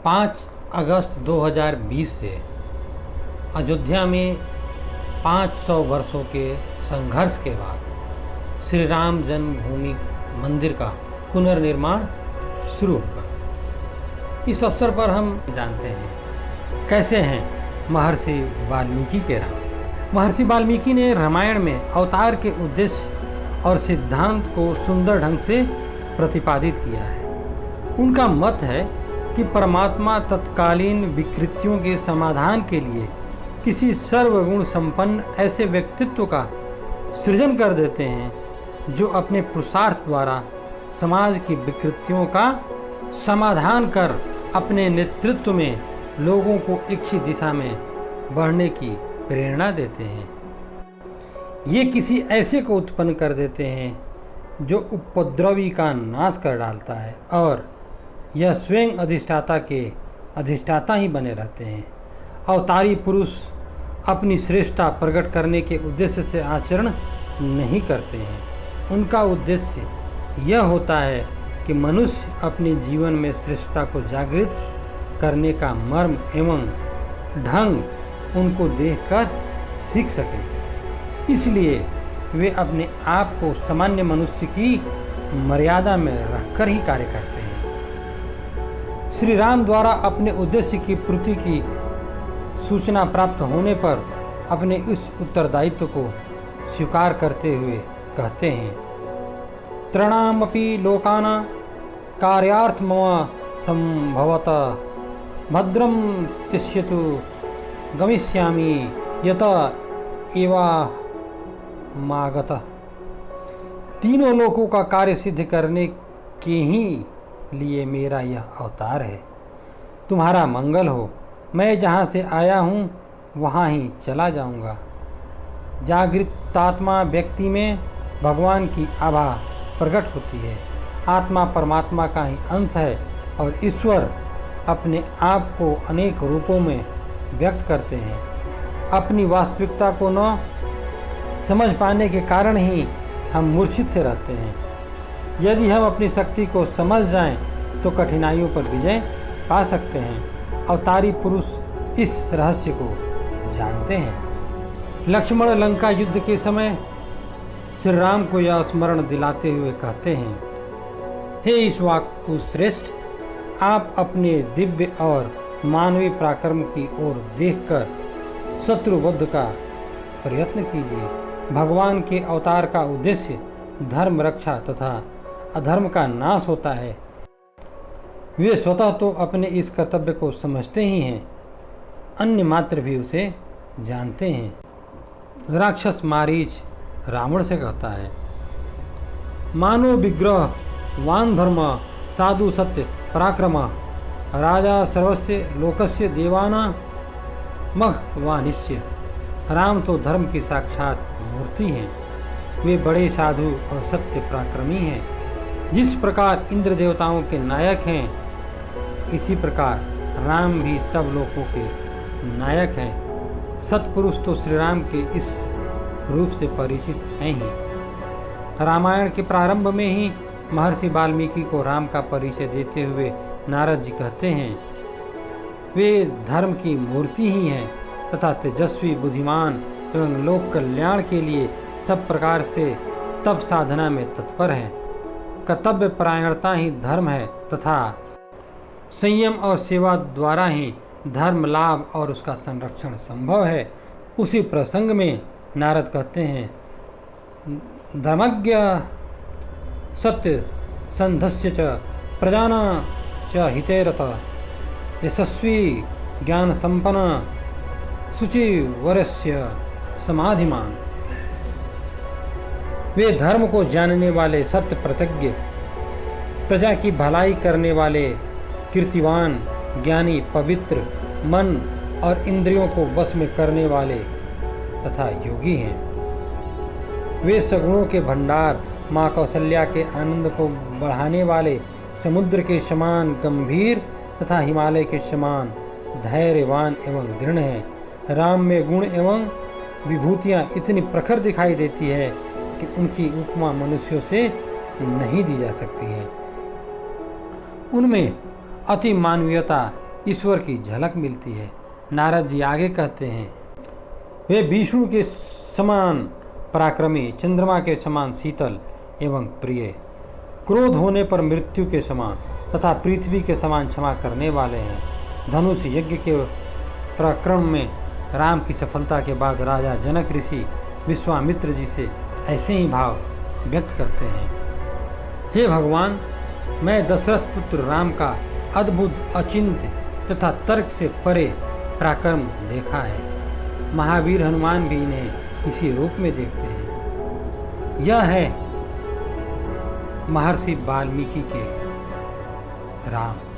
5 अगस्त 2020 से अयोध्या में 500 वर्षों के संघर्ष के बाद श्री राम जन्मभूमि मंदिर का पुनर्निर्माण शुरू होगा। इस अवसर पर हम जानते हैं कैसे हैं महर्षि वाल्मीकि के राम। महर्षि वाल्मीकि ने रामायण में अवतार के उद्देश्य और सिद्धांत को सुंदर ढंग से प्रतिपादित किया है। उनका मत है कि परमात्मा तत्कालीन विकृतियों के समाधान के लिए किसी सर्वगुण संपन्न ऐसे व्यक्तित्व का सृजन कर देते हैं जो अपने पुरुषार्थ द्वारा समाज की विकृतियों का समाधान कर अपने नेतृत्व में लोगों को इच्छित दिशा में बढ़ने की प्रेरणा देते हैं। ये किसी ऐसे को उत्पन्न कर देते हैं जो उपद्रवी का नाश कर डालता है और यह स्वयं अधिष्ठाता के अधिष्ठाता ही बने रहते हैं। अवतारी पुरुष अपनी श्रेष्ठता प्रकट करने के उद्देश्य से आचरण नहीं करते हैं। उनका उद्देश्य यह होता है कि मनुष्य अपने जीवन में श्रेष्ठता को जागृत करने का मर्म एवं ढंग उनको देखकर सीख सकें। इसलिए वे अपने आप को सामान्य मनुष्य की मर्यादा में रखकर ही कार्य करते हैं। श्री राम द्वारा अपने उद्देश्य की पूर्ति की सूचना प्राप्त होने पर अपने इस उत्तरदायित्व को स्वीकार करते हुए कहते हैं, त्रणामपि लोकाना कार्यार्थ मम संभवत भद्रम तिष्यतु गमिष्यामि यत एवा मागत। तीनों लोकों का कार्य सिद्ध करने के ही लिए मेरा यह अवतार है। तुम्हारा मंगल हो। मैं जहाँ से आया हूँ वहाँ ही चला जाऊँगा। जागृतात्मा व्यक्ति में भगवान की आभा प्रकट होती है। आत्मा परमात्मा का ही अंश है और ईश्वर अपने आप को अनेक रूपों में व्यक्त करते हैं। अपनी वास्तविकता को न समझ पाने के कारण ही हम मूर्छित से रहते हैं। यदि हम अपनी शक्ति को समझ जाएं तो कठिनाइयों पर विजय पा सकते हैं। अवतारी पुरुष इस रहस्य को जानते हैं। लक्ष्मण लंका युद्ध के समय श्री राम को यह स्मरण दिलाते हुए कहते हैं, हे इक्ष्वाकु श्रेष्ठ, आप अपने दिव्य और मानवीय पराक्रम की ओर देखकर शत्रुवध का प्रयत्न कीजिए। भगवान के अवतार का उद्देश्य धर्म रक्षा तथा अधर्म का नाश होता है। वे स्वतः तो अपने इस कर्तव्य को समझते ही हैं, अन्य मात्र भी उसे जानते हैं। राक्षस मारीच रावण से कहता है, मानो विग्रह वान धर्म साधु सत्य पराक्रम राजा सर्वस्य लोकस्य देवाना मघवानिष्य। राम तो धर्म की साक्षात मूर्ति हैं। वे बड़े साधु और सत्य पराक्रमी हैं। जिस प्रकार इंद्र देवताओं के नायक हैं, इसी प्रकार राम भी सब लोगों के नायक हैं। सत्पुरुष तो श्री राम के इस रूप से परिचित हैं ही। रामायण के प्रारंभ में ही महर्षि वाल्मीकि को राम का परिचय देते हुए नारद जी कहते हैं, वे धर्म की मूर्ति ही हैं तथा तेजस्वी, बुद्धिमान एवं लोक कल्याण के लिए सब प्रकार से तप साधना में तत्पर हैं। कर्तव्य परायणता ही धर्म है तथा संयम और सेवा द्वारा ही धर्म लाभ और उसका संरक्षण संभव है। उसी प्रसंग में नारद कहते हैं, धर्मज्ञ सत्य संधस्य च प्रजाना च हितेरत यशस्वी ज्ञान संपन्न शुचिवरस्य समाधिमान। वे धर्म को जानने वाले, सत्य प्रतिज्ञ, प्रजा की भलाई करने वाले, कीर्तिवान, ज्ञानी, पवित्र, मन और इंद्रियों को वश में करने वाले तथा योगी हैं। वे सगुणों के भंडार, माँ कौशल्या के आनंद को बढ़ाने वाले, समुद्र के समान गंभीर तथा हिमालय के समान धैर्यवान एवं दृढ़ हैं। राम में गुण एवं विभूतियाँ इतनी प्रखर दिखाई देती है कि उनकी उपमा मनुष्यों से नहीं दी जा सकती है। उनमें अति मानवीयता ईश्वर की झलक मिलती है। नारद जी आगे कहते हैं, वे विष्णु के समान पराक्रमी, चंद्रमा के समान शीतल एवं प्रिय, क्रोध होने पर मृत्यु के समान तथा पृथ्वी के समान क्षमा करने वाले हैं। धनुष यज्ञ के पराक्रम में राम की सफलता के बाद राजा जनक ऋषि विश्वामित्र जी से ऐसे ही भाव व्यक्त करते हैं, हे भगवान, मैं दशरथ पुत्र राम का अद्भुत, अचिंत्य तथा तर्क से परे पराक्रम देखा है। महावीर हनुमान भी इन्हें इसी रूप में देखते हैं। यह है महर्षि वाल्मीकि के राम।